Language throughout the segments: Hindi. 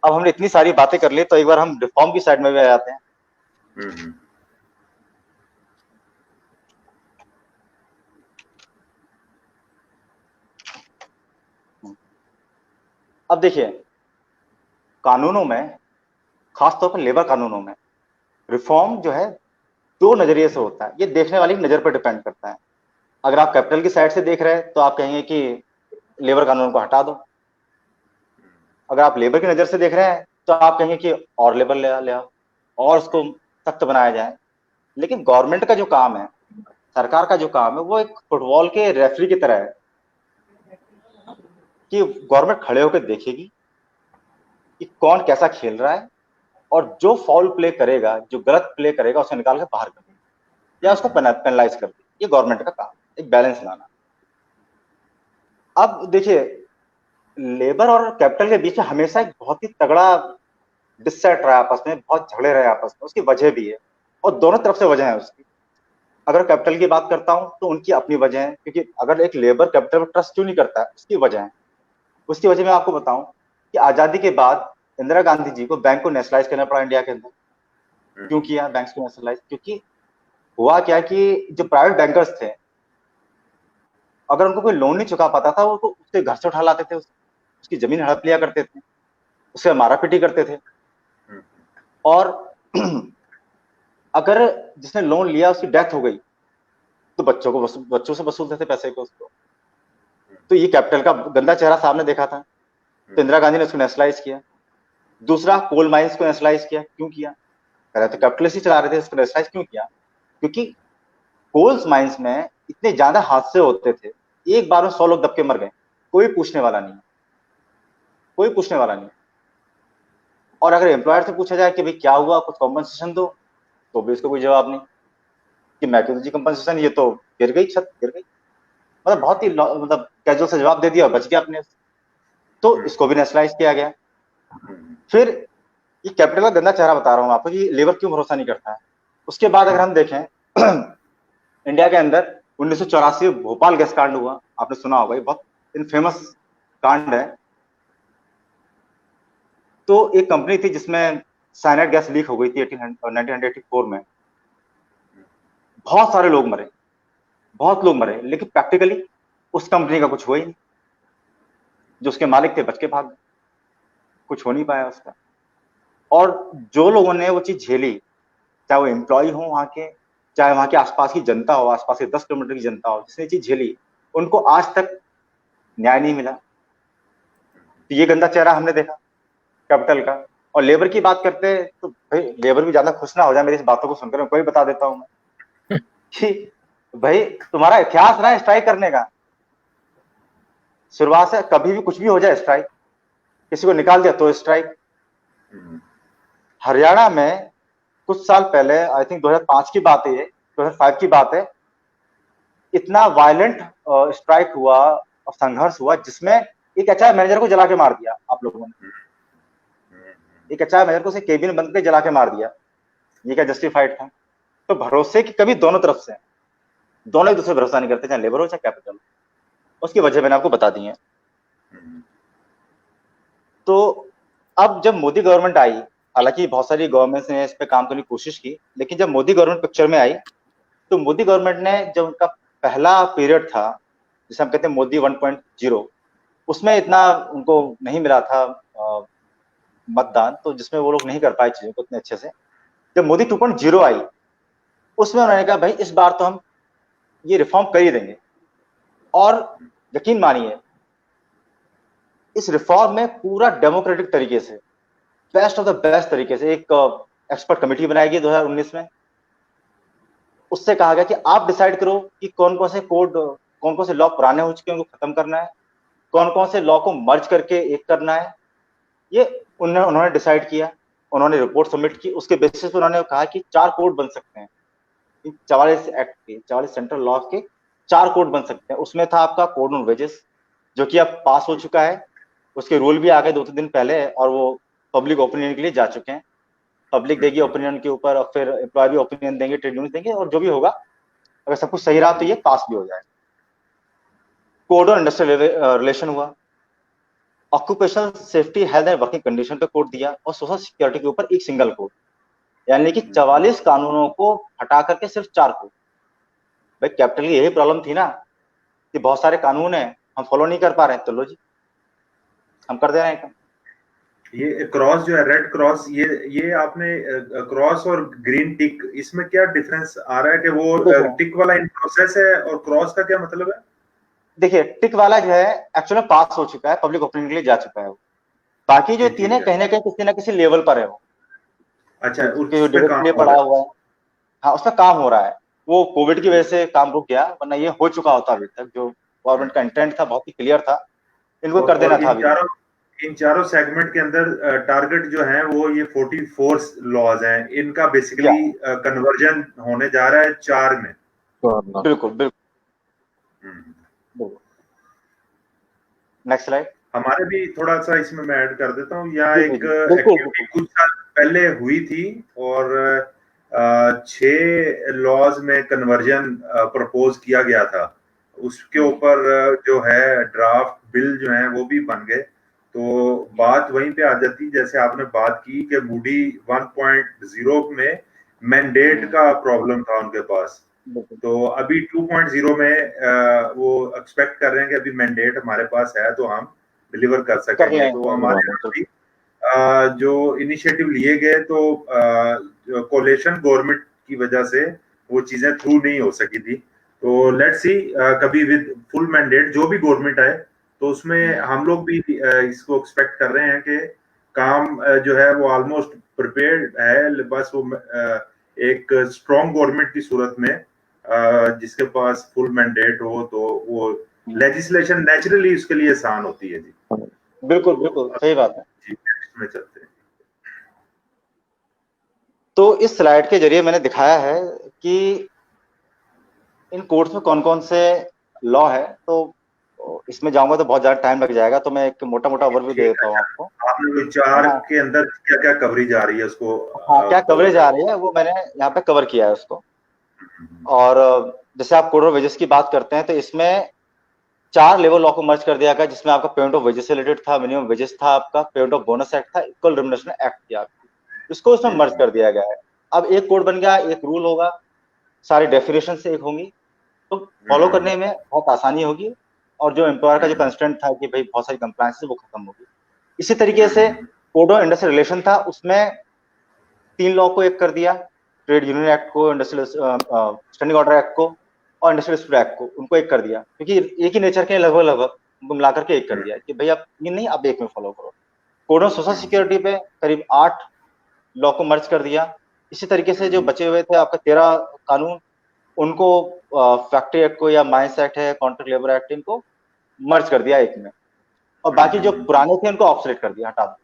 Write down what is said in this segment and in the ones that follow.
अब हमने इतनी सारी बातें कर ली, तो एक बार हम रिफॉर्म की साइड में भी आ जाते हैं। हम्म। अब देखिए, कानूनों में, खासतौर पर लेबर कानूनों में, रिफॉर्म जो है दो नजरिए से होता है। ये देखने वाले की नजर पर डिपेंड करता है। अगर आप कैपिटल की साइड से देख रहे हैं तो आप कहेंगे कि लेबर कानून को हटा दो। अगर आप लेबर की नजर से देख रहे हैं तो आप कहेंगे कि और लेबर ले आओ और उसको सख्त बनाया जाए। लेकिन गवर्नमेंट का जो काम है, सरकार का जो काम है, वो एक फुटबॉल के रेफरी की तरह है कि गवर्नमेंट खड़े होकर देखेगी कि कौन कैसा खेल रहा है, और जो फाउल प्ले करेगा, जो गलत प्ले करेगा, उसे निकाल के बाहर कर देगी या उसको पेनलाइज कर देगी। ये गवर्नमेंट का काम, एक बैलेंस लाना। अब देखिए, लेबर और कैपिटल के बीच में हमेशा एक बहुत ही तगड़ा डिससेट रहा है आपस में, बहुत झगड़े रहे आपस में। उसकी वजह भी है, और दोनों तरफ से वजह है उसकी। अगर कैपिटल की बात करता हूं तो उनकी अपनी वजह है, क्योंकि अगर एक लेबर कैपिटल पर ट्रस्ट क्यों नहीं करता है, उसकी वजह है। उसकी वजह मैं आपको बताऊं कि आजादी के बाद इंदिरा गांधी जी को बैंक को नेशनलाइज करना पड़ा इंडिया के अंदर। क्यों किया बैंक को नेशनलाइज? क्योंकि हुआ क्या कि जो प्राइवेट बैंकर्स थे, अगर उनको कोई लोन नहीं चुका पाता था, वो तो उसके घर से उठा लाते थे, उसकी जमीन हड़प लिया करते थे, उससे मारा पीटी करते थे। और अगर जिसने लोन लिया उसकी डेथ हो गई तो बच्चों से वसूलते थे पैसे को उसको। तो ये कैपिटल का गंदा चेहरा सामने देखा था, तो इंदिरा गांधी ने उसको नेशनलाइज किया। दूसरा, कोल माइंस को नेशनलाइज किया। क्यों किया? पहले तो कैपिटलिस्ट ही चला रहे थे, इसको नेशनलाइज क्यों किया? क्योंकि कोल्स माइंस में इतने ज्यादा हादसे होते थे, एक बार में 100 लोग दब के मर गए, कोई पूछने वाला नहीं, कोई पूछने वाला नहीं। और अगर एम्प्लॉयर से पूछा जाए कि भाई क्या हुआ, कुछ कॉम्पनसेशन दो, तो भी उसको कोई जवाब नहीं कि मैं क्यों जी कम्पनसेशन, ये तो गिर गई, छत गिर गई। मतलब बहुत ही मतलब कैजुअल से जवाब दे दिया और बच गया अपने। तो इसको भी नेशनलाइज किया गया। फिर ये कैपिटल का गंदा चेहरा बता रहा हूँ आपको कि लेबर क्यों भरोसा नहीं करता है। उसके बाद अगर हम देखें इंडिया के अंदर 1984 में भोपाल गैस कांड हुआ, आपने सुना होगा, ये बहुत फेमस कांड है। तो एक कंपनी थी जिसमें साइनाइड गैस लीक हो गई थी 1984 में। बहुत सारे लोग मरे, बहुत लोग मरे, लेकिन प्रैक्टिकली उस कंपनी का कुछ हुआ ही नहीं। जो उसके मालिक थे बच के भाग गए, कुछ हो नहीं पाया उसका। और जो लोगों ने वो चीज झेली, चाहे वो एम्प्लॉय हो वहां के, चाहे वहां के आसपास की जनता हो, आसपास के 10 किलोमीटर की जनता हो, जिसने चीज झेली, उनको आज तक न्याय नहीं मिला। तो ये गंदा चेहरा हमने देखा कैपिटल का। और लेबर की बात करते हैं तो भाई लेबर भी ज्यादा खुश ना हो जाए मेरी इस बातों को सुनकर, मैं कोई बता देता हूँ मैं कि भाई तुम्हारा इतिहास रहा है स्ट्राइक करने का। शुरुआत से कभी भी कुछ भी हो जाए स्ट्राइक, किसी को निकाल दिया तो स्ट्राइक। हरियाणा में कुछ साल पहले, आई थिंक 2005 की बात है, ये 2005 की बात है, इतना वायलेंट स्ट्राइक हुआ और संघर्ष हुआ जिसमें एक एचआर मैनेजर को जला के मार दिया आप लोगों ने। एक एचआर मैनेजर को उसे केबिन बंद करके जला के मार दिया। ये क्या जस्टिफाइड था? तो भरोसे की कभी दोनों तरफ से, दोनों एक दूसरे पर भरोसा नहीं करते, चाहे लेबर हो चाहे कैपिटल। उसकी वजह मैंने आपको बता दी है। तो अब जब मोदी गवर्नमेंट आई, हालांकि बहुत सारी गवर्नमेंट्स ने इस पे काम करने की कोशिश की, लेकिन जब मोदी गवर्नमेंट पिक्चर में आई, तो मोदी गवर्नमेंट ने जब उनका पहला पीरियड था, जिसे हम कहते हैं मोदी 1.0, उसमें इतना उनको नहीं मिला था मतदान, तो जिसमें वो लोग नहीं कर पाए चीजों को इतने अच्छे से। जब मोदी 2.0 आई, उसमें उन्होंने कहा भाई इस बार तो हम ये रिफॉर्म कर ही देंगे। और यकीन मानिए, इस रिफॉर्म में पूरा डेमोक्रेटिक तरीके से, बेस्ट ऑफ द बेस्ट तरीके से एक एक्सपर्ट कमेटी बनाई गई 2019 में। उससे कहा गया कि आप डिसाइड करो कि कौन कौन से कोड, कौन कौन से लॉ पुराने हो चुके हैं उनको खत्म करना है, कौन कौन से लॉ को मर्ज करके एक करना है। ये उन्होंने डिसाइड किया। उन्होंने रिपोर्ट सबमिट की, उसके बेसिस पर उन्होंने कहा कि 4 कोड बन सकते हैं। 44 सेंट्रल लॉ के 4 कोड बन सकते हैं। उसमें था आपका कोड ऑन वेजेस, जो कि अब पास हो चुका है। उसके रूल भी आ गए 2-3 दिन पहले, और वो पब्लिक ओपिनियन के लिए जा चुके हैं। पब्लिक देगी ओपिनियन के ऊपर, और फिर एम्प्लॉय भी ओपिनियन देंगे, ट्रेड यूनियन देंगे, और जो भी होगा, अगर सब कुछ सही रहा तो ये पास भी हो जाए। कोड ऑन इंडस्ट्रियल रिलेशन हुआ, occupational safety health and working condition पे कोड दिया और सोशल सिक्योरिटी के ऊपर एक सिंगल कोड, यानी कि 44 कानूनों को हटा करके सिर्फ 4 कोड। भाई कैपिटल की यही प्रॉब्लम थी ना कि बहुत सारे कानून है, हम फॉलो नहीं कर पा रहे हैं, तो लो जी हम कर दे रहे हैं। ये क्रॉस जो है, रेड क्रॉस, ये आपने क्रॉस और ग्रीन टिक, इसमें क्या डिफरेंस आ रहा है कि वो टिक वाला इन प्रोसेस है और क्रॉस का क्या मतलब है? देखिए टिक वाला जो है एक्चुअली पास हो चुका है, पब्लिक ओपिनियन के लिए जा चुका है वो। बाकी जो जी तीन ठीक है है। कहीं ना कहीं किसी ना किसी लेवल पर है वो, अच्छा, जो उस पे डिबेट के काम लिए हो पड़ा रहा हुआ है। हाँ उसमें काम हो रहा है। वो कोविड की है। वजह से काम रुक गया, वरना ये हो चुका होता अभी तक। जो गवर्नमेंट का इंटेंट था बहुत ही क्लियर था, इनको कर देना और था अभी तक। इन चारों सेगमेंट के अंदर टारगेट जो है वो ये 44 लॉज हैं, इनका या बेसिकली कन्वर्जन होने जा रहा है 4 में। बिल्कुल बिल्कुल हम्म। बिल्कुल। Next slide. हमारे भी थोड़ा सा इसमें मैं ऐड कर देता हूँ, यहाँ जी जी एक जी बिल्कुल एक्टिविटी बिल्कुल। कुछ साल पहले हुई थी और 6 लॉज में कन्वर्जन प्रपोज किया गया था। उसके ऊपर जो है ड्राफ्ट बिल जो है वो भी बन गए। तो बात वहीं पे आ जाती, जैसे आपने बात की कि मूडी 1.0 में मैंडेट का प्रॉब्लम था उनके पास। बिल्कुल तो अभी 2.0 में वो एक्सपेक्ट कर रहे हैं कि अभी मैंडेट हमारे पास है तो हम डिलीवर कर कर सकेंगे। लें तो कर हमारे यहाँ लें। भी जो इनिशिएटिव लिए गए तो कोलेशन गवर्नमेंट की वजह से वो चीजें थ्रू नहीं हो सकी थी। तो लेट्स सी कभी विद फुल मैंडेट जो भी गवर्नमेंट आए तो उसमें हम लोग भी इसको एक्सपेक्ट कर रहे हैं कि काम जो है वो ऑलमोस्ट प्रिपेयर्ड है। बस वो एक स्ट्रॉन्ग गवर्नमेंट की सूरत में जिसके पास फुल मैंडेट हो तो वो लेजिस्लेशन नेचुरली उसके लिए आसान होती है जी। बिल्कुल तो बिल्कुल सही बात है। जी नेक्स्ट में चलते हैं। तो इस स्लाइड के जरिए मैंने दिखाया है कि इन कोर्स में कौन कौन से लॉ है। तो इसमें जाऊंगा तो बहुत ज्यादा टाइम लग जाएगा, तो मैं एक मोटा मोटा ओवरव्यू दे ठीक देता हूँ है, आपको, आपने कोई है 4 ना। के अंदर क्या क्या कवरेज आ रही है उसको हाँ क्या कवर कवरेज कर। आ रही है वो मैंने यहाँ पे कवर किया है उसको। और जैसे आप कोड ऑफ वेजेस की बात करते हैं तो इसमें 4 लेवल लॉ को मर्ज कर दिया गया, जिसमें आपका पेमेंट ऑफ वेजेस से रिलेटेड था, मिनिमम वेजेस था, आपका पेमेंट ऑफ बोनस एक्ट था, इक्वल रिम्यूनरेशन एक्ट थी आपकी। इसको इसमें मर्ज कर दिया गया है। अब एक कोड बन गया, एक रूल होगा, सारी डेफिनेशन से एक होंगी, तो फॉलो करने में बहुत आसानी होगी। और जो एम्प्लॉयर का जो कंस्ट्रेंट था कि भाई बहुत सारी कंप्लायंस वो खत्म होगी। इसी तरीके से कोड ऑफ इंडस्ट्रियल रिलेशन था, उसमें 3 लॉ को एक कर दिया, ट्रेड यूनियन एक्ट को, इंडस्ट्रियल स्टैंडिंग ऑर्डर एक्ट को और इंडस्ट्रियल डिस्प्यूट एक्ट को, उनको एक कर दिया, क्योंकि एक ही नेचर के लगभग लगभग उनको मिलाकर के एक कर दिया कि भाई आप ये नहीं, आप एक में फॉलो करो। कोड ऑफ सोशल सिक्योरिटी पे करीब 8 लॉ को मर्ज कर दिया। इसी तरीके से जो बचे हुए थे आपका 13 कानून, उनको फैक्ट्री एक्ट को या माइंस एक्ट है, कॉन्ट्रैक्ट लेबर एक्ट, इनको मर्ज कर दिया एक में। और बाकी जो पुराने थे उनको ऑब्सोलेट कर दिया, हटा दो,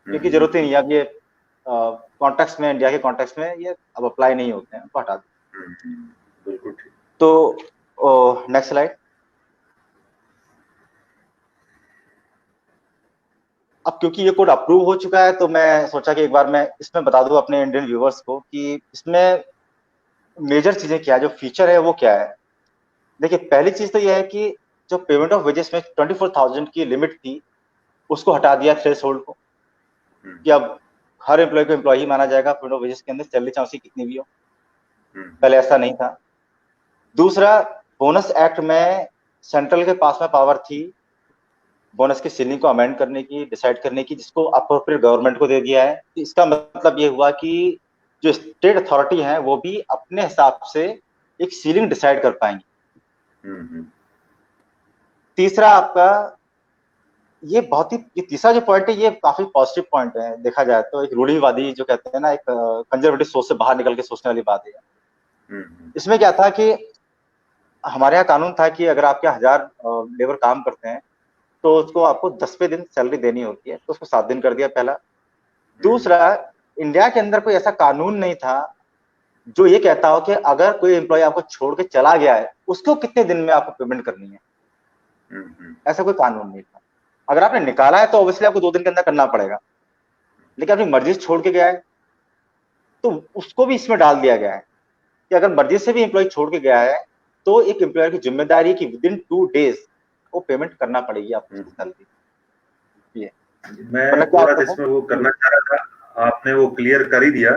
क्योंकि जरूरत ही नहीं है अब ये कॉन्टेक्स्ट में, इंडिया के कॉन्टेक्स्ट में ये अब अप्लाई नहीं होते हैं, उनको हटा दो। बिल्कुल ठीक। तो नेक्स्ट स्लाइड। अब क्योंकि ये कोड अप्रूव हो चुका है तो मैं सोचा कि एक बार मैं इसमें बता दूं अपने इंडियन व्यूवर्स को कि इसमें मेजर चीजें क्या है, जो फीचर है वो क्या है। देखिए पहली चीज तो यह है कि जो पेमेंट ऑफ वेजेस में 24,000 की लिमिट थी, उसको हटा दिया, थ्रेश होल्ड को, कि अब हर एम्प्लॉय को एम्प्लॉय माना जाएगा पेमेंट ऑफ वेजेस के अंदर, सैलरी चाहे उसकी कितनी भी हो। पहले ऐसा नहीं था। दूसरा, बोनस एक्ट में सेंट्रल के पास में पावर थी बोनस की सीलिंग को अमेंड करने की, डिसाइड करने की, जिसको अप्रोप्रिएट गवर्नमेंट को दे दिया है। इसका मतलब ये हुआ कि जो स्टेट अथॉरिटी है वो भी अपने हिसाब से एक सीलिंग डिसाइड कर पाएंगी। तीसरा आपका ये बहुत ही, ये तीसरा जो पॉइंट है ये काफी पॉजिटिव पॉइंट है देखा जाए तो। एक रूढ़िवादी जो कहते हैं ना, एक कंजर्वेटिव सोच से बाहर निकल के सोचने वाली बात है। इसमें क्या था कि हमारे यहाँ कानून था कि अगर आपके 1000 लेबर काम करते हैं तो उसको आपको 10वें दिन सैलरी देनी होती है, तो उसको 7 दिन कर दिया, पहला। दूसरा, इंडिया के अंदर कोई ऐसा कानून नहीं था जो ये कहता हो कि अगर कोई एम्प्लॉय आपको छोड़ के चला गया है उसको कितने दिन में आपको पेमेंट करनी है। ऐसा कोई कानून नहीं था। अगर आपने निकाला है तो ऑब्वियसली आपको 2 दिन के अंदर करना पड़ेगा, लेकिन अपनी मर्जी से छोड़ के गया है तो उसको भी इसमें डाल दिया गया है कि अगर मर्जी से भी एम्प्लॉय छोड़ के गया है तो एक एम्प्लॉयर की जिम्मेदारी है कि विद इन 2 डेज वो पेमेंट करना पड़ेगी आपको उसकी सैलरी। ये मैं मतलब क्या थोड़ा होता सा था। इसमें वो करना चाह रहा था, आपने वो क्लियर कर ही दिया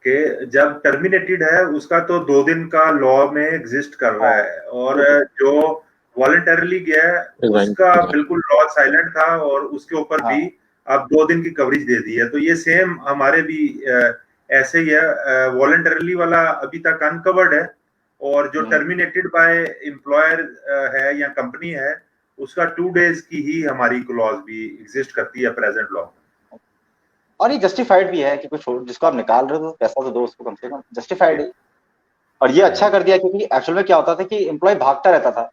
कि जब टर्मिनेटेड है उसका तो 2 दिन का लॉ में एग्जिस्ट कर रहा हाँ है, और बिल्कुल। जो वॉलंटरली गया है उसका बिल्कुल लॉ साइलेंट था, और उसके ऊपर भी हाँ आप 2 दिन की कवरेज दे दी है। तो ये सेम हमारे भी ऐसे ही है, वॉलंटरली वाला अभी तक अनकवर्ड है, और जो हम्म। टर्मिनेटेड बाय एम्प्लॉयर है या कंपनी है उसका 2 डेज की ही हमारी क्लॉज भी एग्जिस्ट करती है प्रेजेंट लॉ। और ये जस्टिफाइड भी है कि कुछ जिसको आप निकाल रहे हो तो पैसा तो दो उसको कम से कम, जस्टिफाइड है। और ये अच्छा कर दिया क्योंकि एक्चुअल में क्या होता था कि एम्प्लॉय भागता रहता था,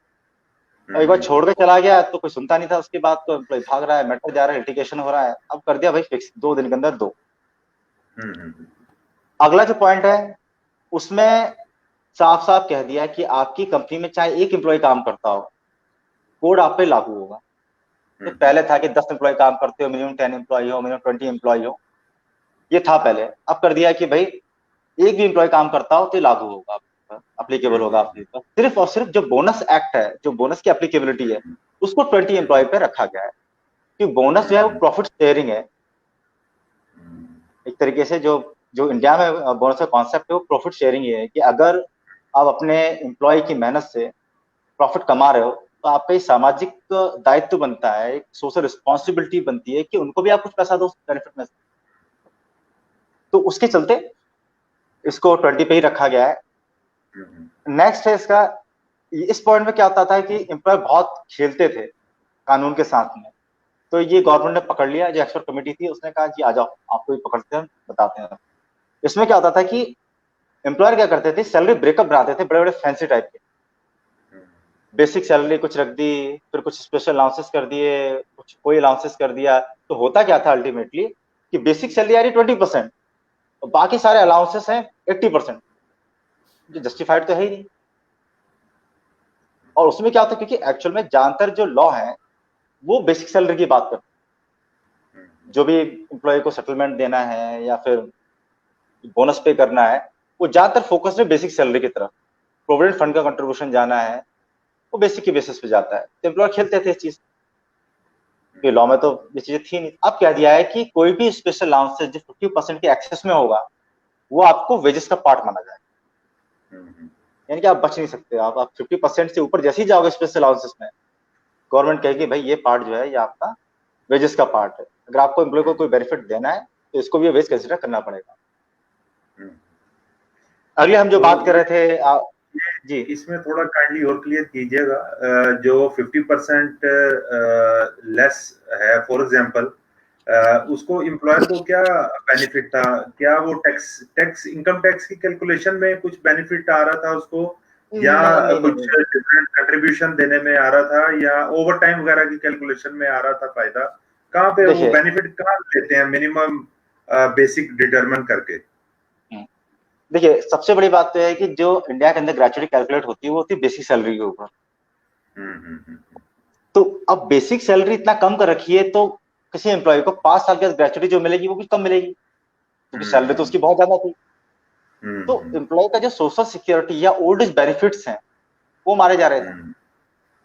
और एक बार छोड़ के चला गया तो कोई सुनता नहीं था उसकी बात, तो एम्प्लॉय भाग रहा है, मैटर जा रहा है, लिटिगेशन हो रहा है। अब कर दिया भाई फिक्स, 2 दिन के अंदर दो। अगला जो पॉइंट है उसमें साफ साफ कह दिया कि आपकी कंपनी में चाहे एक एम्प्लॉय काम करता हो, कोड आप पे लागू होगा। तो पहले था कि 10 एम्प्लॉय काम करते हो, मिनिमम 10 एम्प्लॉय हो, मिनिमम 20 एम्प्लॉय हो, ये था पहले। अब कर दिया कि भाई एक भी एम्प्लॉय काम करता हो तो लागू होगा, अप्लीकेबल होगा आपके ऊपर। सिर्फ और सिर्फ जो बोनस एक्ट है, जो बोनस की एप्लीकेबिलिटी है, उसको 20 एम्प्लॉय पे रखा गया है। क्योंकि बोनस जो है वो प्रॉफिट शेयरिंग है एक तरीके से। जो जो इंडिया में बोनस का कॉन्सेप्ट है वो प्रॉफिट शेयरिंग ही है कि अगर आप अपने एम्प्लॉय की मेहनत से प्रॉफिट कमा रहे हो तो आपका एक सामाजिक दायित्व बनता है, एक सोशल रिस्पॉन्सिबिलिटी बनती है कि उनको भी आप कुछ पैसा दो बेनिफिट में से। तो उसके चलते इसको 20 पे ही रखा गया है। नेक्स्ट है इसका, इस पॉइंट में क्या होता था कि एम्प्लॉय बहुत खेलते थे कानून के साथ में। तो ये गवर्नमेंट ने पकड़ लिया, जो एक्सपर्ट कमेटी थी उसने कहा कि आ जाओ आपको भी पकड़ते हैं, बताते हैं। इसमें क्या होता था कि एम्प्लॉयर क्या करते थे, सैलरी ब्रेकअप बनाते थे बड़े बड़े फैंसी टाइप के। बेसिक सैलरी कुछ रख दी, फिर कुछ स्पेशल अलाउंसेस कर दिए, कुछ कोई अलाउंसेस कर दिया। तो होता क्या था अल्टीमेटली कि बेसिक सैलरी आ रही 20%, और बाकी सारे अलाउंसेस हैं 80%, जो जस्टिफाइड तो है ही नहीं। और उसमें क्या होता है, क्योंकि एक्चुअल में ज्यादातर जो लॉ है वो बेसिक सैलरी की बात करते हैं। जो भी एम्प्लॉय को सेटलमेंट देना है या फिर बोनस पे करना है, वो ज्यादातर फोकस है बेसिक सैलरी की तरफ। प्रोविडेंट फंड का कंट्रीब्यूशन जाना है, वो बेसिक के बेसिस पे जाता है। तो एम्प्लॉय खेलते थे इस चीज के, लॉ में तो ये चीजें थी नहीं। अब कह दिया है कि कोई भी स्पेशल अलाउंसेस जो 50% के एक्सेस में होगा वो आपको वेजेस का पार्ट माना जाएगा। यानी कि आप बच नहीं सकते, आप 50% से ऊपर जैसे ही जाओगे स्पेशल अलाउंसेस में, गवर्नमेंट कहेगी भाई ये पार्ट जो है ये आपका वेजेस का पार्ट है। अगर आपको एम्प्लॉय को कोई बेनिफिट देना है तो इसको भी वेज कंसिडर करना पड़ेगा। अगले हम जो तो बात कर रहे थे जी इसमें थोड़ा काइंडली और क्लियर कीजिएगा, जो 50% लेस है फॉर एग्जांपल, उसको एम्प्लॉयर को क्या बेनिफिट था? क्या वो टैक्स टैक्स इनकम टैक्स की कैलकुलेशन में कुछ बेनिफिट आ रहा था उसको, या नहीं नहीं नहीं कुछ नहीं। डिफरेंट कंट्रीब्यूशन देने में आ रहा था, या ओवर टाइम वगैरह की कैलकुलेशन में आ रहा था फायदा? कहाँ पे वो देखिए बेनिफिट कहाँ लेते हैं मिनिमम बेसिक डिटरमिन करके? देखिए सबसे बड़ी बात तो है कि जो इंडिया के अंदर ग्रेजुएटी कैलकुलेट होती है वो होती है बेसिक सैलरी के ऊपर। हम्म। तो अब बेसिक सैलरी इतना कम कर रखी है तो किसी एम्प्लॉय को 5 साल के ग्रेजुएटी जो मिलेगी वो भी कम मिलेगी, क्योंकि सैलरी तो उसकी बहुत ज्यादा थी। तो हम्म। एम्प्लॉय का जो सोशल सिक्योरिटी या ओल्ड एज बेनिफिट्स हैं वो मारे जा रहे थे। हम्म।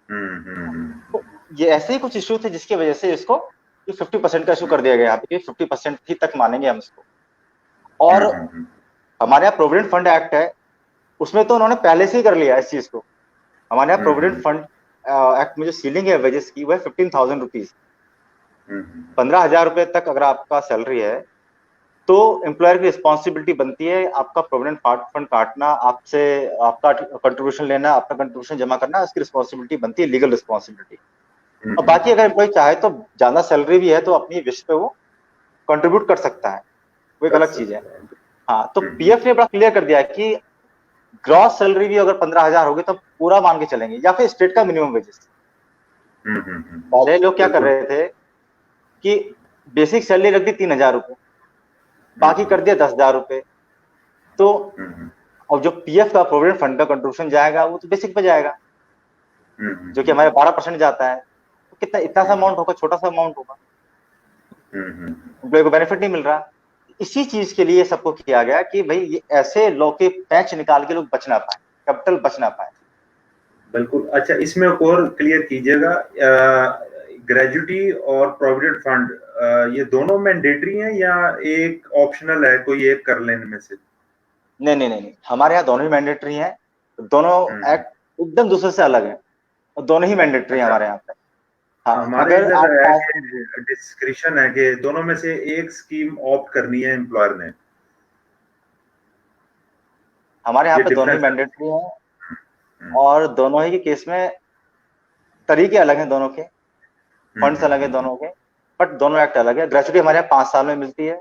हम्म। तो ये ऐसे ही कुछ इश्यू थे जिसकी वजह से इसको 50% का इशू कर दिया गया यहाँ पे, 50% ही तक मानेंगे हम इसको। और हमारे यहाँ प्रोविडेंट फंड एक्ट है, उसमें तो उन्होंने पहले से ही कर लिया इस चीज को। हमारे यहाँ प्रोविडेंट फंड एक्ट में जो सीलिंग है वेजेस की वो है 15,000 रुपीज। 15,000 रुपए तक अगर आपका सैलरी है तो एम्प्लॉयर की रिस्पॉन्सिबिलिटी बनती है आपका प्रोविडेंट फंड काटना, आपसे आपका कंट्रीब्यूशन लेना, अपना कंट्रीब्यूशन जमा करना, उसकी रिस्पॉन्सिबिलिटी बनती है, लीगल रिस्पॉन्सिबिलिटी। और बाकी अगर एम्प्लॉय चाहे तो ज्यादा सैलरी भी है तो अपनी विश पे वो कंट्रीब्यूट कर सकता है, वो एक कर अलग चीज है। सकते हैं। हाँ, तो पीएफ ने बड़ा क्लियर कर दिया है कि ग्रॉस सैलरी भी अगर 15,000 होगी तो पूरा मान के चलेंगे, या फिर स्टेट का मिनिमम वेजेस। पहले लोग क्या कर बिल्कुल। रहे थे कि बेसिक सैलरी रख दी 3,000 रुपए, बाकी कर दिया 10,000 रुपए। तो और जो पीएफ का प्रोविडेंट फंड का कंट्रीब्यूशन जाएगा वो तो बेसिक पे जाएगा, जो कि हमारे 12% जाता है। तो कितना इतना सा अमाउंट होगा, छोटा सा अमाउंट होगा, एम्प्लॉय को बेनिफिट नहीं मिल रहा। इसी चीज के लिए सबको किया गया कि भाई ये ऐसे लॉ के पैच निकाल के लोग बच ना पाए, कैपिटल बच ना पाए। बिल्कुल। अच्छा, इसमें एक और क्लियर कीजिएगा, ग्रेजुटी और प्रोविडेंट फंड ये दोनों मैंडेटरी हैं या एक ऑप्शनल है, कोई एक कर लेने में से? नहीं नहीं नहीं नहीं, हमारे यहाँ दोनों ही मैंडेटरी हैं। दोनों हम्म। एक्ट एकदम दूसरे से अलग है, और दोनों ही मैंडेटरी है अच्छा, हमारे यहाँ पे। हाँ, हमारे अगर इधर आप है पास, कि डिस्क्रिशन है कि दोनों में से एक स्कीम ऑप्ट करनी है एम्प्लॉयर ने। हमारे यहाँ ये पे दोनों ही डिफरेंस है। मैंडेटरी हैं, हम्म, और दोनों ही के केस में तरीके अलग हैं दोनों के, हम्म, फंड्स अलग हैं दोनों के, बट दोनों एक्ट अलग है। ग्रेचुटी हमारे यहाँ 5 साल में मिलती है।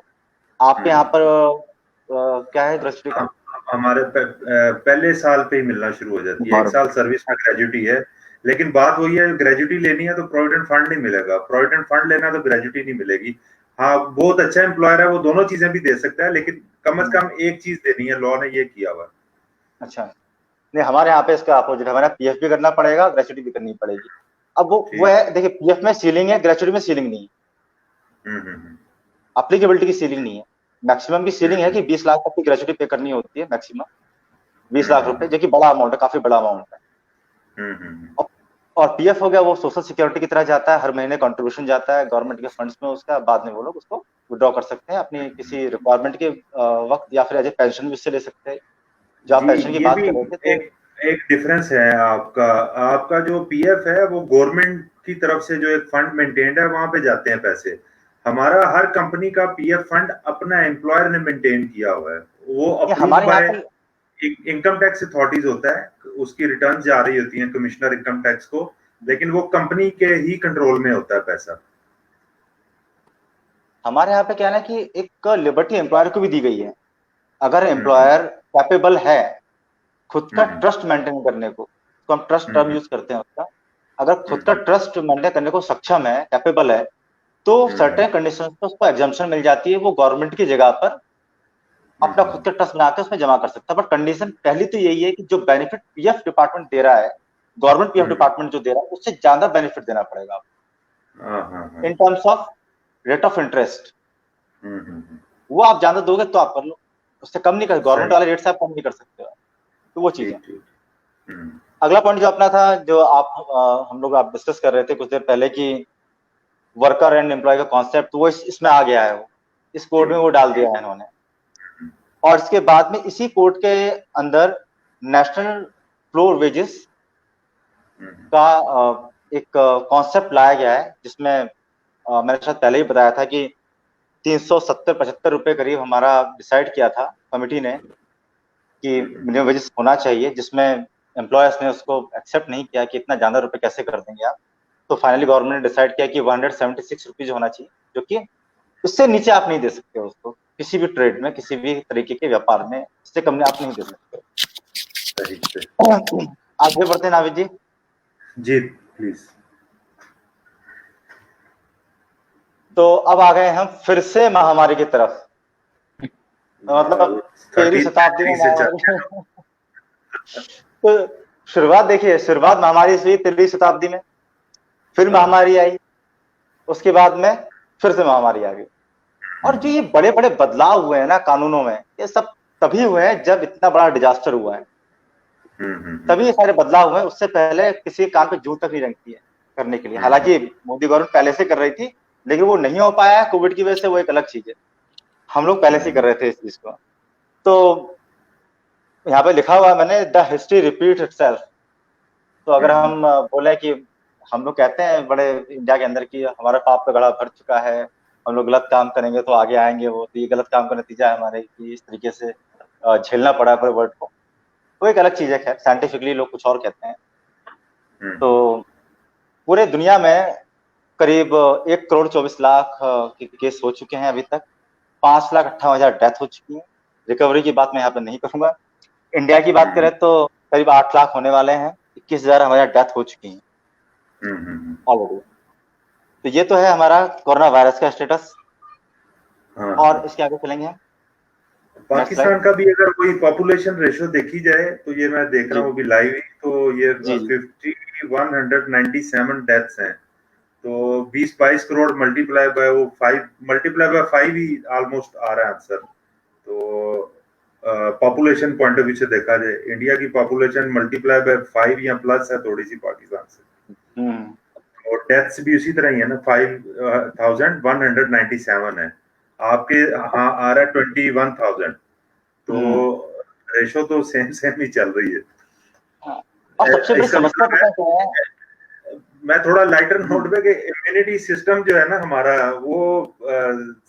आपके यहाँ पर हम्म। क्या है ग्रेचुटी का? हमारे पहले साल पे ही मिलना शुरू हो जाती है, एक बारह। साल सर्विस में ग्रेजुटी है। लेकिन बात वही है, ग्रेजुटी लेनी है तो प्रोविडेंट फंड नहीं मिलेगा, प्रोविडेंट फंड लेना तो ग्रेजुटी नहीं मिलेगी। हाँ, बहुत अच्छा एम्प्लॉयर है, वो दोनों चीजें भी दे सकता है, लेकिन कम से कम एक चीज देनी है, लॉ ने ये किया हुआ है। अच्छा, नहीं हमारे यहाँ पे इसका अपोजिट, हमारे यहाँ पीएफ भी करना पड़ेगा, ग्रेचुटी भी करनी पड़ेगी। अब वो ठीक। है, देखिए पीएफ में सीलिंग है, ग्रेचुटी में सीलिंग नहीं है, हम्म। अप्लीकेबिलिटी की सीलिंग नहीं है। मैक्सिमम की सीलिंग है हम्म। कि 20 लाख तक की ग्रेचुटी पे करनी होती है मैक्सिमम, 20 लाख रुपए, हम्म। जो कि बड़ा अमाउंट है, काफी बड़ा अमाउंट है। हम्म। और पीएफ हो गया, वो सोशल सिक्योरिटी की तरह जाता है, हर महीने कंट्रीब्यूशन जाता है गवर्नमेंट के फंड्स में उसका, बाद में वो लोग उसको विड्रॉ कर सकते हैं अपनी किसी रिक्वायरमेंट के वक्त, या फिर एज ए पेंशन भी उससे ले सकते हैं। जो आप जी, पेंशन की ये बात भी कर रहे थे तो एक एक डिफरेंस है आपका। आपका जो पीएफ है वो गवर्नमेंट की तरफ से जो एक फंड मेंटेन्ड है, वहां पे जाते हैं पैसे। हमारा हर कंपनी का पीएफ फंड अपना एम्प्लॉयर ने मेंटेन किया हुआ है, वो ये अप्रूव्ड हमारे यहाँ बाय पर, इनकम टैक्स अथॉरिटीज होता है, उसकी रिटर्न जा रही होती है कमिश्नर इनकम टैक्स को, लेकिन वो कंपनी के ही कंट्रोल में होता है पैसा। हमारे यहाँ पे क्या है ना कि एक लिबर्टी एम्प्लॉयर को भी दी गई है। अगर हम्म। एम्प्लॉयर कैपेबल है खुद का हम्म। ट्रस्ट मेंटेन करने को, तो हम ट्रस्ट टर्म हम्म। यूज करते हैं उसका, अगर खुद का हम्म। ट्रस्ट मेंटेन करने को सक्षम है, कैपेबल है, तो हम्म। सर्टेन कंडीशंस पे उसको एग्जम्पशन मिल जाती है, वो गवर्नमेंट की जगह पर अपना खुद हम्म। का ट्रस्ट बनाकर उसमें जमा कर सकता है। बट कंडीशन पहली तो यही है कि जो बेनिफिट पीएफ डिपार्टमेंट दे रहा है, गवर्नमेंट पीएफ हम्म। डिपार्टमेंट जो दे रहा है, उससे ज्यादा बेनिफिट देना पड़ेगा हाँ हाँ हाँ। In terms of rate of interest. Hmm. वो आप ज्यादा दोगे तो आप कर लो, उससे कम नहीं कर, गवर्नमेंट सही। वाले रेट से आप कम नहीं कर सकते हो। तो वो चीज है। ठीक ठीक। हम्म। अगला पॉइंट जो अपना था, जो हम लोग आप डिस्कस कर रहे थे कुछ देर पहले कि वर्कर एंड एम्प्लॉय का कॉन्सेप्ट, तो वो इसमें आ गया है, वो इस जी। कोड में वो डाल दिया है इन्होंने। और इसके बाद में इसी कोड के अंदर नेशनल फ्लोर वेजेस हम्म। का एक कॉन्सेप्ट लाया गया है, जिसमें मैंने शायद पहले ही बताया था कि 370-75 रुपए करीब हमारा डिसाइड किया था कमिटी ने कि मिनिमम वेजेस होना चाहिए, जिसमें एम्प्लॉयर्स ने उसको एक्सेप्ट नहीं किया कि इतना ज्यादा रुपए कैसे कर देंगे आप। तो फाइनली गवर्नमेंट ने डिसाइड किया कि 176 रुपीज होना चाहिए, जो कि उससे नीचे आप नहीं दे सकते हो उसको, किसी भी ट्रेड में, किसी भी तरीके के व्यापार में इससे कम आप नहीं दे सकते सही से। हो। आगे बढ़ते हैं नाविद जी। जी प्लीज। तो अब आ गए हम फिर से महामारी की तरफ, मतलब 13वीं शताब्दी में 13 से चल महामारी। तो शुरुआत देखिए, शुरुआत महामारी से हुई 13वीं शताब्दी में, फिर महामारी आई, उसके बाद में फिर से महामारी आ गई। और जो ये बड़े बड़े बदलाव हुए हैं ना कानूनों में, ये सब तभी हुए हैं जब इतना बड़ा डिजास्टर हुआ है, तभी ये सारे बदलाव हुए हैं। उससे पहले किसी काम पे जूं तक नहीं रखती है करने के लिए। हालांकि मोदी गवर्नमेंट पहले से कर रही थी, लेकिन वो नहीं हो पाया कोविड की वजह से, वो एक अलग चीज है। हम लोग पहले से कर रहे थे इस चीज को। तो यहाँ पे लिखा हुआ है मैंने, द हिस्ट्री रिपीट इटसेल्फ। तो अगर हम बोले कि हम लोग कहते हैं बड़े इंडिया के अंदर कि हमारा पाप का घड़ा भर चुका है, हम लोग गलत काम करेंगे तो आगे आएंगे, वो तो ये गलत काम का नतीजा है हमारे कि इस तरीके से झेलना पड़ा पूरे वर्ल्ड को। तो एक अलग चीज है, खैर साइंटिफिकली लोग कुछ और कहते हैं। तो पूरे दुनिया में करीब 1,24,00,000 के केस हो चुके हैं अभी तक, 5,58,000 डेथ हो चुकी है। रिकवरी की बात मैं यहाँ पे नहीं करूंगा। इंडिया की बात करें तो करीब 8 लाख होने वाले हैं, 21,000 हमारे डेथ हो चुकी हैं ऑलरेडी। तो ये तो है हमारा कोरोना वायरस का स्टेटस। और इसके आगे चलेंगे हम, नेक्स्ट पाकिस्तान स्लाइड। का भी अगर कोई पॉपुलेशन रेशो देखी जाए तो ये मैं देख रहा जी हूँ अभी लाइव ही, तो ये जी जी। 5197 डेथ्स हैं। तो 20-22 करोड़ मल्टीप्लाई बाय वो 5 मल्टीप्लाई बाय 5 ही ऑलमोस्ट आ रहा है आंसर। तो पॉपुलेशन पॉइंट ऑफ व्यू से देखा जाए, इंडिया की पॉपुलेशन मल्टीप्लाई बाय 5 या प्लस है थोड़ी सी पाकिस्तान से। और डेथ्स भी उसी तरह ही है ना, 5197 है। आपके हाँ आ रहा है 21,000। तो रेशो तो सेम सेम ही चल रही है। हाँ। और सबसे बड़ी इसका समस्या मतलब पता है क्या है? मैं थोड़ा लाइटर नोट पे कि इम्यूनिटी सिस्टम जो है ना हमारा, वो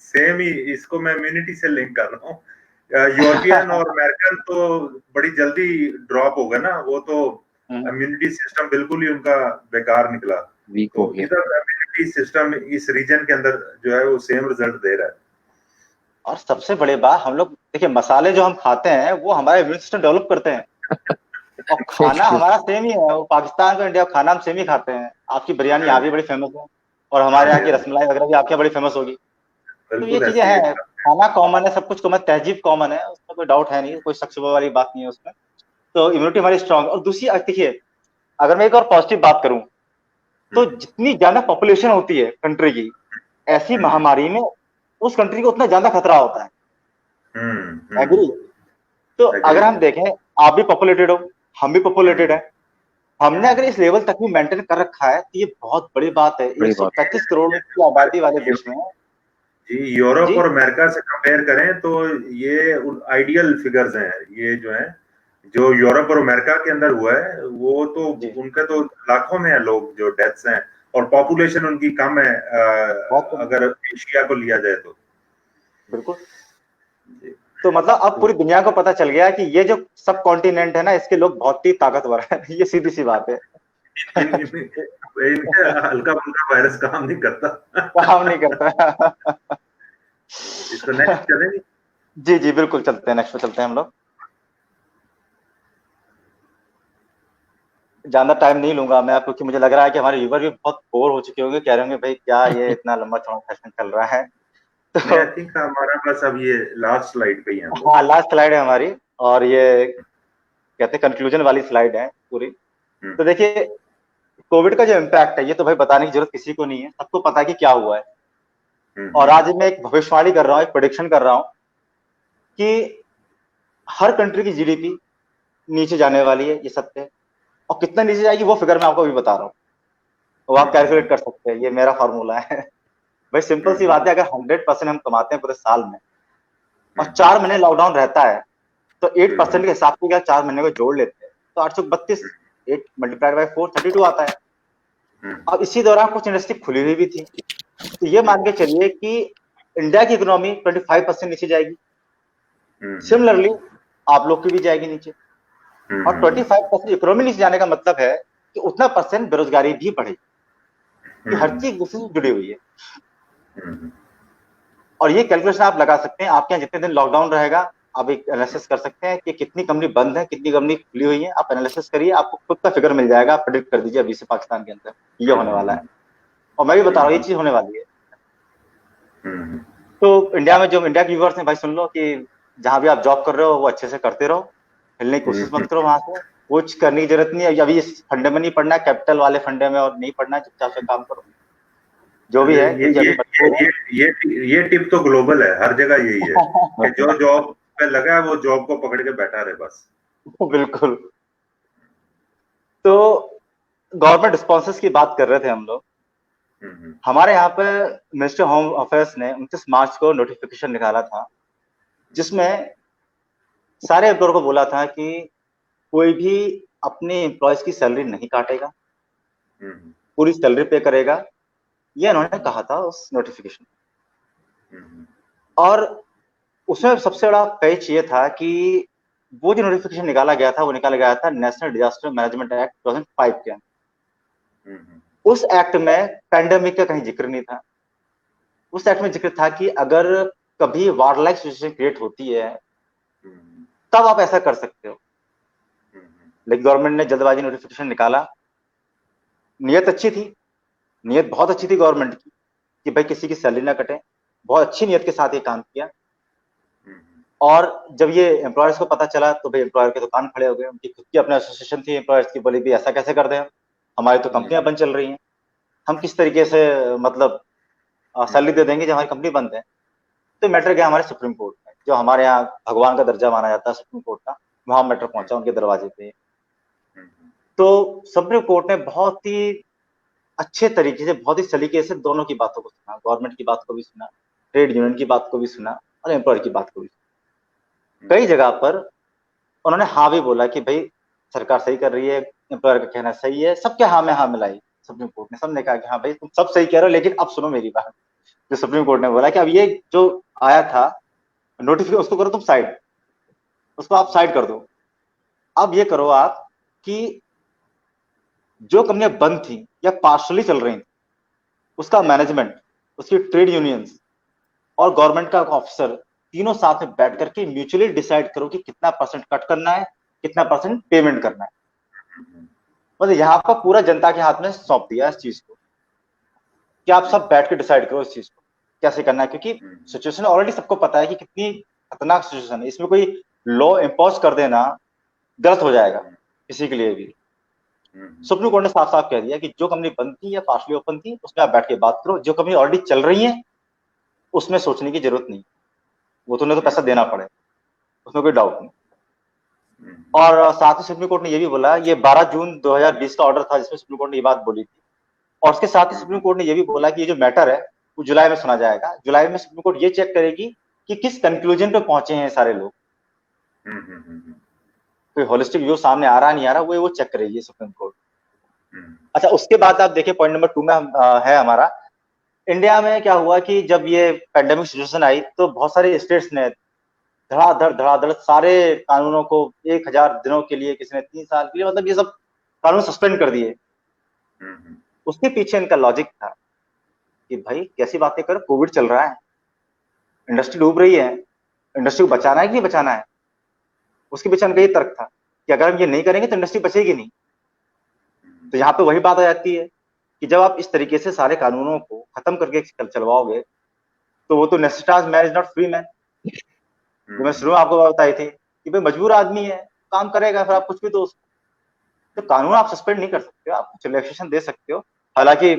सेम ही, इसको मैं इम्यूनिटी से लिंक कर रहा हूँ। यूरोपियन और अमेरिकन तो बड़ी जल्दी ड्रॉप हो गए ना, वो तो इम्यूनिटी सिस्टम बिल्कुल ही उनका बेकार निकला। वीक हो तो गया। इधर इम्यूनिटी सिस्टम इस रीजन के अंदर जो है वो सेम रिजल्ट दे रहा है। और सबसे बड़ी बात, हम लोग देखिए मसाले जो हम खाते हैं वो हमारा इम्यून सिस्टम डेवलप करते हैं, और खाना हमारा सेम ही है। वो पाकिस्तान का इंडिया खाना हम सेम ही खाते हैं। आपकी बिरयानी यहाँ भी बड़ी फेमस है, और हमारे यहाँ की रसमलाई वगैरह भी आपके यहाँ बड़ी फेमस होगी। तो ये बिल्कुल चीजें ऐसी है। हैं, खाना कॉमन है, सब कुछ कॉमन, तहजीब कॉमन है, उसमें कोई डाउट है नहीं, कोई शक शुबा वाली बात नहीं है उसमें। तो इम्यूनिटी हमारी स्ट्रांग। और दूसरी देखिए, अगर मैं एक और पॉजिटिव बात करूं, तो जितनी ज्यादा पॉपुलेशन होती है कंट्री की, ऐसी महामारी में उस कंट्री को उतना ज्यादा खतरा होता है। एग्री? तो अगर एग्री। हम देखें, आप भी पॉपुलेटेड हो, हम भी पॉपुलेटेड है, हमने अगर इस लेवल तक भी मेंटेन कर रखा है तो ये बहुत बड़ी बात है। बड़ी बात। 135 करोड़ की आबादी वाले देश में। जी, यूरोप जी और अमेरिका से कंपेयर करें तो ये आइडियल फिगर्स हैं। ये जो है, जो यूरोप और अमेरिका के अंदर हुआ है, वो तो जी, उनके तो लाखों में है लोग जो डेथ्स हैं, और पॉपुलेशन उनकी कम है बहुत कम। अगर एशिया को लिया जाए तो। बिल्कुल। तो मतलब अब पूरी दुनिया को पता चल गया है कि ये जो सब कॉन्टिनेंट है ना, इसके लोग बहुत ही ताकतवर है। ये सीधी सी बात है। इनके हल्का फुल्का वायरस काम नहीं करता। काम नहीं करता। इसको नेक्स्ट चलेंगे। जी जी बिल्कुल, चलते हैं, नेक्स्ट पे चलते हैं हम लोग। ज्यादा टाइम नहीं लूंगा मैं, क्योंकि मुझे लग रहा है कि हमारे व्यूवर भी बहुत बोर हो चुके होंगे, कह रहे होंगे भाई क्या ये इतना लंबा चौड़ा सेशन चल रहा है। नहीं, तो आई थिंक हमारा बस अब ये लास्ट स्लाइड पे ही हैं हम लोग। हाँ, लास्ट स्लाइड है हमारी, और ये कहते हैं कंक्लूजन वाली स्लाइड है पूरी। हम्म, तो देखिए, कोविड का जो इम्पैक्ट है, ये तो भाई बताने की जरूरत किसी को नहीं है, सबको पता है कि क्या हुआ है। और हम्म, आज मैं एक भविष्यवाणी कर रहा हूँ, एक प्रोडिक्शन कर रहा हूँ कि हर कंट्री की जीडीपी नीचे जाने वाली है, ये सत्य है। और कितना नीचे जाएगी वो फिगर मैं आपको अभी बता रहा हूँ, वो आप कैलकुलेट कर सकते हैं, ये मेरा फॉर्मूला है। भाई सिंपल सी बात है, अगर 100% हम कमाते हैं पूरे साल में, और 4 महीने लॉकडाउन रहता है, तो 8% के हिसाब से क्या 4 महीने को जोड़ लेते हैं तो 832, 8 × 4 32 आता है। अब इसी दौरान कुछ इंडस्ट्री खुली हुई भी थी, तो ये मान के चलिए कि इंडिया की इकोनॉमी 25% नीचे जाएगी। सिमिलरली आप लोग की भी जाएगी नीचे। और 25% इकोनॉमी नीचे जाने का मतलब है कि उतना परसेंट बेरोजगारी भी बढ़ेगी, कि हर चीज दूसरी से जुड़ी हुई है। और ये कैलकुलेशन आप लगा सकते हैं, आपके यहाँ जितने दिन लॉकडाउन रहेगा, आप एक एनालिसिस कर सकते हैं कि कितनी कंपनी बंद है, कितनी कंपनी खुली हुई है। आप एनालिसिस करिए, आपको खुद का फिगर मिल जाएगा, आप प्रेडिक्ट कर दीजिए अभी से पाकिस्तान के अंदर ये होने वाला है। और मैं भी बता रहा हूँ ये चीज होने वाली है। तो इंडिया में जो इंडिया के व्यूवर्स हैं भाई, सुन लो कि जहां भी आप जॉब कर रहे हो वो अच्छे से करते रहो, हिलने की कोशिश मत करो वहां से। कुछ करने की जरूरत नहीं है अभी, इस फंडे में नहीं पढ़ना है, कैपिटल वाले फंडे में, और नहीं पढ़ना है, चुपचाप से काम करो जो भी है, ये क्योंकि ये अभी मजबूर है। ये टिप तो ग्लोबल है, हर जगह यही है कि जो जॉब पे लगा है वो जॉब को पकड़ के बैठा रहे बस। बिल्कुल। तो गवर्नमेंट रिस्पॉन्सेस की बात कर रहे थे हम लोग। हमारे यहाँ पे मिनिस्टर होम अफेयर्स ने 29 मार्च को नोटिफिकेशन निकाला था, जिसमें सारे एम्प्लॉयर को बोला था कि कोई भी अपने एम्प्लॉयज की सैलरी नहीं काटेगा, पूरी सैलरी पे करेगा, ये उन्होंने कहा था उस नोटिफिकेशन। और उसमें सबसे बड़ा पैच ये था कि वो जो नोटिफिकेशन निकाला गया था, वो निकाला गया था नेशनल डिजास्टर मैनेजमेंट एक्ट 2005 के अंदर। उस एक्ट में पैंडेमिक का कहीं जिक्र नहीं था। उस एक्ट में जिक्र था कि अगर कभी वार लाइक सिचुएशन क्रिएट होती है तब आप ऐसा कर सकते हो। लेकिन गवर्नमेंट ने जल्दबाजी नोटिफिकेशन निकाला। नियत अच्छी थी, नियत बहुत अच्छी थी गवर्नमेंट की कि भाई किसी की सैलरी ना कटे, बहुत अच्छी नियत के साथ ये काम किया। और जब ये एम्प्लॉयर्स को पता चला तो भाई एम्प्लॉयर के दुकान खड़े हो गए, उनकी खुद की अपनी एसोसिएशन थी एम्प्लॉयर्स की, बोली भी ऐसा कैसे कर दें, हमारी तो कंपनियां बंद चल रही हैं, हम किस तरीके से मतलब सैलरी दे देंगे जब हमारी कंपनी बंद है। तो मैटर गया हमारे सुप्रीम कोर्ट में, जो हमारे यहाँ भगवान का दर्जा माना जाता है सुप्रीम कोर्ट का, वहां मैटर पहुंचा उनके दरवाजे पे। तो सुप्रीम कोर्ट ने बहुत ही अच्छे तरीके से, बहुत ही सलीके से दोनों की बातों को सुना, गवर्नमेंट की बात को भी सुना, ट्रेड यूनियन की बात को भी सुना और एम्प्लॉयर की बात को भी सुना। कई जगह पर उन्होंने हाँ भी बोला कि भाई सरकार सही कर रही है, एम्प्लॉयर का कहना सही है, सबके हाँ में हाँ मिलाई सुप्रीम कोर्ट ने। सबने कहा कि हाँ भाई तुम सब सही कह रहे हो, लेकिन अब सुनो मेरी बात। जो सुप्रीम कोर्ट ने बोला कि अब ये जो आया था नोटिफिकेशन, उसको करो तुम साइड, उसको आप साइड कर दो। अब ये करो आप कि जो कंपनियां बंद थी या पार्शली चल रही थी, उसका मैनेजमेंट, उसकी ट्रेड यूनियंस और गवर्नमेंट का ऑफिसर तीनों साथ में बैठ करके म्यूचुअली डिसाइड करो कि कितना परसेंट कट करना है, कितना परसेंट पेमेंट करना है। मतलब यहाँ पर पूरा जनता के हाथ में सौंप दिया इस चीज को कि आप सब बैठ के डिसाइड करो इस चीज को कैसे करना है, क्योंकि सिचुएशन ऑलरेडी सबको पता है कि कितनी खतरनाक सिचुएशन है। इसमें कोई लॉ इम्पोज कर देना गलत हो जाएगा किसी के लिए भी। सुप्रीम कोर्ट ने साफ साफ कह दिया कि जो कंपनी बंद थी या पार्शली ओपन थी उसमें आप बैठ के बात करो, जो कंपनी ऑलरेडी चल रही है उसमें सोचने की जरूरत नहीं, वो तो उन्हें तो पैसा देना पड़े, उसमें कोई डाउट नहीं। और साथ ही सुप्रीम कोर्ट ने ये भी बोला, ये 12 जून 2020 का ऑर्डर था जिसमें सुप्रीम कोर्ट ने ये बात बोली थी, और उसके साथ ही सुप्रीम कोर्ट ने ये भी बोला कि ये जो मैटर है वो जुलाई में सुना जाएगा। जुलाई में सुप्रीम कोर्ट ये चेक करेगी कि किस कंक्लूजन पे पहुंचे हैं सारे लोग, कोई होलिस्टिक व्यू सामने आ रहा नहीं आ रहा, वो चेक करेगी सुप्रीम कोर्ट। अच्छा, उसके बाद आप देखिए पॉइंट नंबर 2 में है हमारा, इंडिया में क्या हुआ कि जब ये पेंडेमिक सिचुएशन आई तो बहुत सारे स्टेट्स ने धड़ाधड़ सारे कानूनों को 1000 दिनों के लिए, किसी ने 3 साल के लिए, मतलब ये सब कानून सस्पेंड कर दिए। उसके पीछे इनका लॉजिक था कि भाई कैसी बातें कर, कोविड चल रहा है, इंडस्ट्री डूब रही है, इंडस्ट्री को बचाना है कि नहीं बचाना है। उसके पीछे इनका ये तर्क था कि अगर हम ये नहीं करेंगे तो इंडस्ट्री बचेगी नहीं। तो यहाँ पे वही बात आ जाती है कि जब आप इस तरीके से सारे कानूनों को खत्म करके चलवाओगे तो वो तो necessitous man is not free man, जो मैं शुरू में आपको बताई थी कि भाई मजबूर आदमी है, काम करेगा, फिर आप कुछ भी तो कानून आप सस्पेंड नहीं कर सकते हो, आप कुछ रिलैक्सेशन दे सकते हो। हालांकि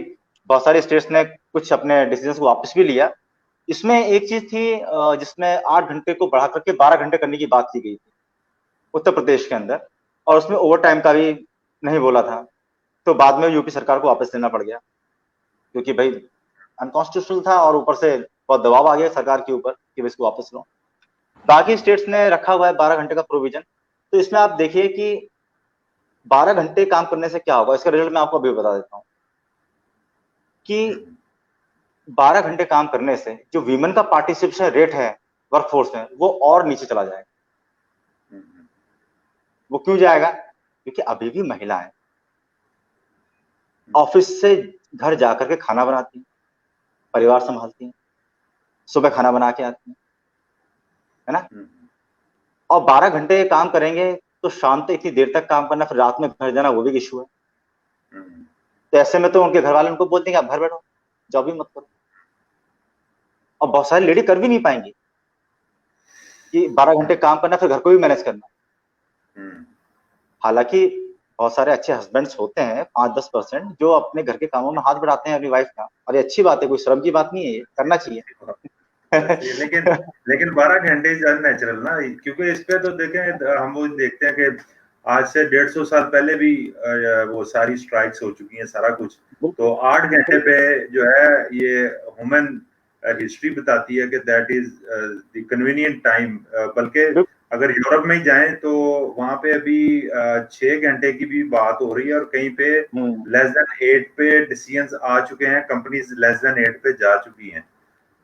बहुत सारे स्टेट्स ने कुछ अपने डिसीजन को वापस भी लिया। इसमें एक चीज थी जिसमें 8 घंटे को बढ़ा करके 12 घंटे करने की बात की गई थी उत्तर प्रदेश के अंदर, और उसमें ओवर टाइम का भी नहीं बोला था। तो बाद में यूपी सरकार को वापस लेना पड़ गया क्योंकि भाई अनकॉन्स्टिट्यूशनल था और ऊपर से बहुत दबाव आ गया सरकार के ऊपर कि भाई इसको वापस लो। बाकी स्टेट्स ने रखा हुआ है 12 घंटे का प्रोविजन। तो इसमें आप देखिए कि 12 घंटे काम करने से क्या होगा, इसका रिजल्ट मैं आपको अभी बता देता हूँ कि 12 घंटे काम करने से जो वीमेन का पार्टिसिपेशन रेट है वर्कफोर्स में वो और नीचे चला जाएगा। वो क्यों जाएगा? क्योंकि अभी भी महिलाएं ऑफिस से घर जाकर के खाना बनाती हैं, परिवार संभालती हैं, सुबह खाना बना के आती हैं, है ना। और 12 घंटे काम करेंगे तो शाम तक इतनी देर तक काम करना, फिर रात में घर जाना, वो भी इशू है। तो ऐसे में तो उनके घर वाले उनको बोलते हैं कि आप घर बैठो, जॉब भी मत करो। और बहुत सारी लेडी कर भी नहीं पाएंगी कि 12 घंटे काम करना फिर घर को भी मैनेज करना। हालांकि बहुत सारे अच्छे हस्बैंड्स होते हैं 5-10% जो अपने घर के कामों में हाथ बढ़ाते हैं अपनी वाइफ का, और ये अच्छी बात है, कोई शर्म की बात नहीं है, ये करना चाहिए। लेकिन 12 घंटे इज अननेचुरल ना, क्योंकि इस पे तो देखें हम वो देखते हैं कि आज से 150 साल पहले भी वो सारी स्ट्राइक्स हो चुकी हैं, सारा कुछ। तो 8 घंटे पे जो है ये ह्यूमन हिस्ट्री बताती है कि that is the convenient time. बल्कि अगर यूरोप में ही जाएं तो वहां पे अभी 6 घंटे की भी बात हो रही है, और कहीं पे लेस देन 8 पे डिसीजंस आ चुके हैं, कंपनीज लेस देन 8 पे जा चुकी हैं।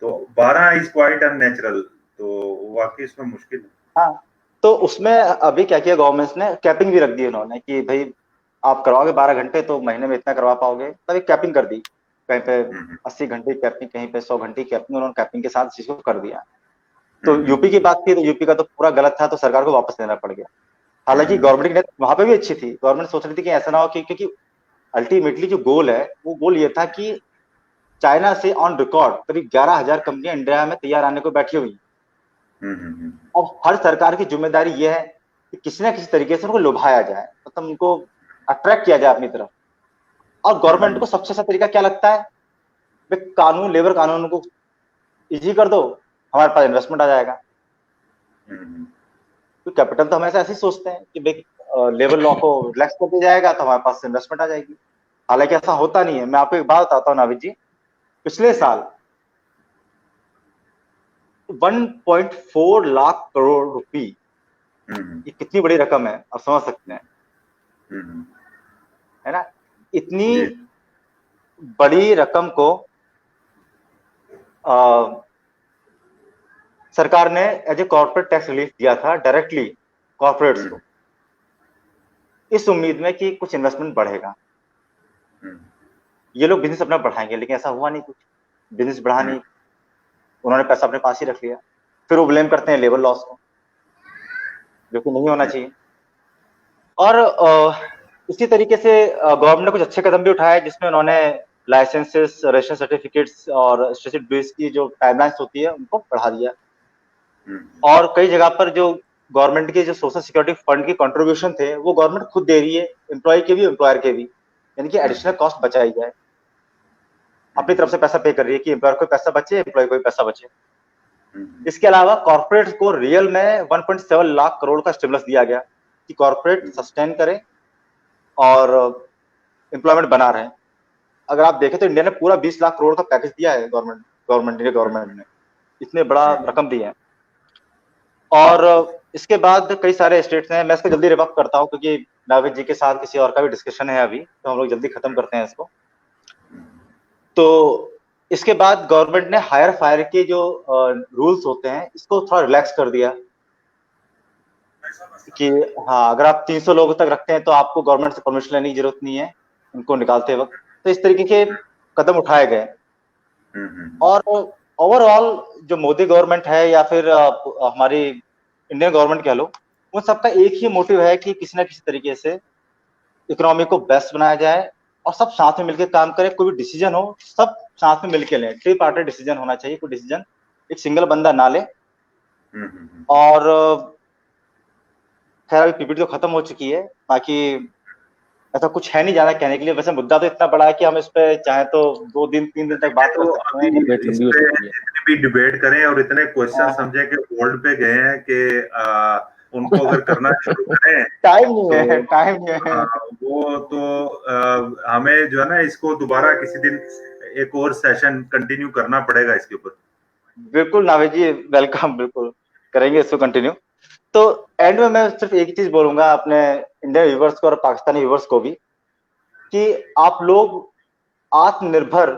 तो 12 इज क्वाइट अननेचुरल, तो वाकई इसमें मुश्किल है। हाँ, तो उसमें अभी क्या किया गवर्नमेंट ने, कैपिंग भी रख दी उन्होंने कि भाई आप करवाओगे 12 घंटे तो महीने में इतना करवा पाओगे, तब एक कैपिंग कर दी। कहीं पे 80 घंटे की कैपिंग, कहीं पे 100 घंटे की कैपिंग, उन्होंने कैपिंग के साथ चीज को कर दिया। तो यूपी की बात थी तो यूपी का तो पूरा गलत था, तो सरकार को वापस लेना पड़ गया। हालांकि गवर्नमेंट की वहां पे भी अच्छी थी, गवर्नमेंट सोच रही थी कि ऐसा ना हो कि, क्योंकि अल्टीमेटली जो गोल है वो गोल ये था कि चाइना से ऑन रिकॉर्ड करीब 11,000 कंपनियां इंडिया में तैयार आने को बैठी हुई। अब हर सरकार की जिम्मेदारी ये है कि किसी ना किसी तरीके से उनको लुभाया जाए, मतलब उनको अट्रैक्ट किया जाए अपनी तरफ। और गवर्नमेंट को सबसे अच्छा तरीका क्या लगता है? कानून, लेबर कानून को इजी कर दो, हमारे पास इन्वेस्टमेंट आ जाएगा। तो कैपिटल तो हमेशा ऐसे ही सोचते हैं कि भाई लेबर लॉ को रिलैक्स कर दिया जाएगा तो हमारे पास इन्वेस्टमेंट आ जाएगी। हालांकि ऐसा होता नहीं है। मैं आपको एक बात बताता हूँ नाविद जी, पिछले साल 1.4 लाख करोड़ रुपए, ये कितनी बड़ी रकम है आप समझ सकते हैं, है ना। इतनी जी बड़ी रकम को सरकार ने as a corporate tax relief दिया था डायरेक्टली कॉर्पोरेट्स को, इस उम्मीद में कि कुछ इन्वेस्टमेंट बढ़ेगा, ये लोग बिजनेस अपना बढ़ाएंगे, लेकिन ऐसा हुआ नहीं, कुछ बिजनेस बढ़ा नहीं, उन्होंने पैसा अपने पास ही रख लिया। फिर वो ब्लेम करते हैं लेबर लॉस को, जो कि नहीं होना चाहिए। और इसी तरीके से गवर्नमेंट ने कुछ अच्छे कदम भी उठाए, जिसमें उन्होंने लाइसेंसेस, रजिस्ट्रेशन सर्टिफिकेट्स और स्टेशन ड्यूज की जो टाइमलाइंस होती है उनको बढ़ा दिया। और कई जगह पर जो गवर्नमेंट के जो सोशल सिक्योरिटी फंड के कंट्रीब्यूशन थे वो गवर्नमेंट खुद दे रही है, एम्प्लॉय के भी एम्प्लॉयर के भी, यानी कि एडिशनल कॉस्ट बचाई जाए, अपनी तरफ से पैसा पे कर रही है कि एम्प्लॉयर को पैसा बचे, एम्प्लॉय को पैसा बचे। इसके अलावा कॉर्पोरेट को रियल में 1.7 लाख करोड़ का स्टिमुलस दिया गया कि कॉर्पोरेट सस्टेन करें और एम्प्लॉयमेंट बना रहे। अगर आप देखें तो इंडिया ने पूरा 20 लाख करोड़ का पैकेज दिया है गवर्नमेंट ने इतने बड़ा रकम दी है। और इसके बाद कई सारे स्टेट्स हैं, मैं इसको जल्दी रिवॉल्व करता हूँ क्योंकि नाविद जी के साथ किसी और का भी डिस्कशन है अभी, तो हम लोग जल्दी खत्म करते हैं इसको। तो इसके बाद गवर्नमेंट ने हायर फायर के जो रूल्स होते हैं इसको थोड़ा रिलैक्स कर दिया कि हाँ, अगर आप 300 लोगों तक रखते हैं तो आपको गवर्नमेंट से परमिशन लेने की जरूरत नहीं है उनको निकालते वक्त। तो इस तरीके के कदम उठाए गए। और ओवरऑल जो मोदी गवर्नमेंट है या फिर हमारी इंडियन गवर्नमेंट कह लो, उन सबका एक ही मोटिव है कि किसी ना किसी तरीके से इकोनॉमी को बेस्ट बनाया जाए और सब साथ में मिलकर काम करें। कोई भी डिसीजन हो सब साथ में मिलकर लें, ट्री पार्टी डिसीजन होना चाहिए, कोई डिसीजन एक सिंगल बंदा ना ले। और खैर अभी पीपीटी तो खत्म हो चुकी है, बाकी ऐसा कुछ है नहीं ज्यादा कहने के लिए। वैसे मुद्दा तो इतना बड़ा है कि हम इस पे चाहे तो 2 दिन 3 दिन तक बात कर तो सकते हैं। अभी इस पे जितनी भी डिबेट करें और इतने क्वेश्चन समझे कि बोर्ड पे गए हैं कि उनको अगर करना शुरू करें टाइम नहीं है, तो टाइम नहीं है। वो तो हमें जो है ना इसको दोबारा किसी दिन एक और सेशन कंटिन्यू करना पड़ेगा इसके ऊपर। बिल्कुल नाविद जी, वेलकम, बिल्कुल करेंगे इसको कंटिन्यू। तो एंड में मैं सिर्फ एक ही चीज बोलूंगा अपने इंडियन व्यूवर्स को और पाकिस्तानी व्यूवर्स को भी, कि आप लोग आत्मनिर्भर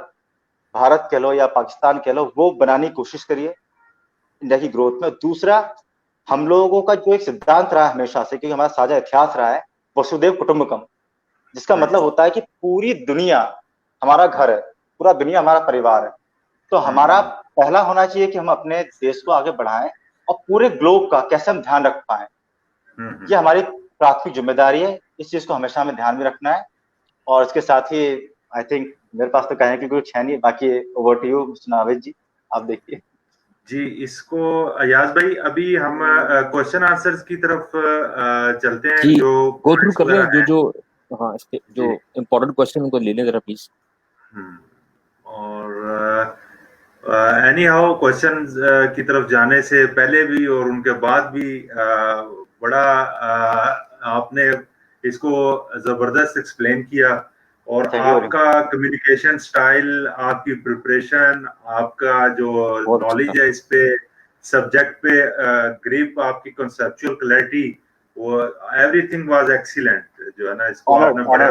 भारत कह लो या पाकिस्तान कह लो वो बनाने की कोशिश करिए इंडिया की ग्रोथ में। दूसरा, हम लोगों का जो एक सिद्धांत रहा है हमेशा से, क्योंकि हमारा साझा इतिहास रहा है, वसुदेव कुटुंबकम, जिसका मतलब होता है कि पूरी दुनिया हमारा घर है, पूरा दुनिया हमारा परिवार है। तो हमारा पहला होना चाहिए कि हम अपने देश को आगे बढ़ाएं और पूरे ग्लोब का कैसे हम ध्यान रख पाए, ये हमारी प्राथमिक जिम्मेदारी है। इस चीज को हमेशा हमें ध्यान में रखना है। और इसके साथ ही आई थिंक मेरे पास तो कहने के लिए कुछ है नहीं, बाकी ओवर टू यू नाविद जी, आप देखिए। जी, इसको अयाज भाई अभी हम क्वेश्चन आंसर्स की तरफ चलते हैं। जी, जो गो थ्रू कर रहे हैं जो हाँ जो इम्पोर्टेंट क्वेश्चन उनको ले लें जरा प्लीज। और एनी हाउ क्वेश्चन की तरफ जाने से पहले भी और उनके बाद भी बड़ा आपने इसको जबरदस्त एक्सप्लेन किया। और आपका कम्युनिकेशन स्टाइल, आपकी प्रिपरेशन, आपका जो नॉलेज है इस पे सब्जेक्ट पे, ग्रिप, आपकी कंसेप्चुअल क्लैरिटी, वो एवरीथिंग वाज एक्सीलेंट जो है ना, इसको आपने बड़ा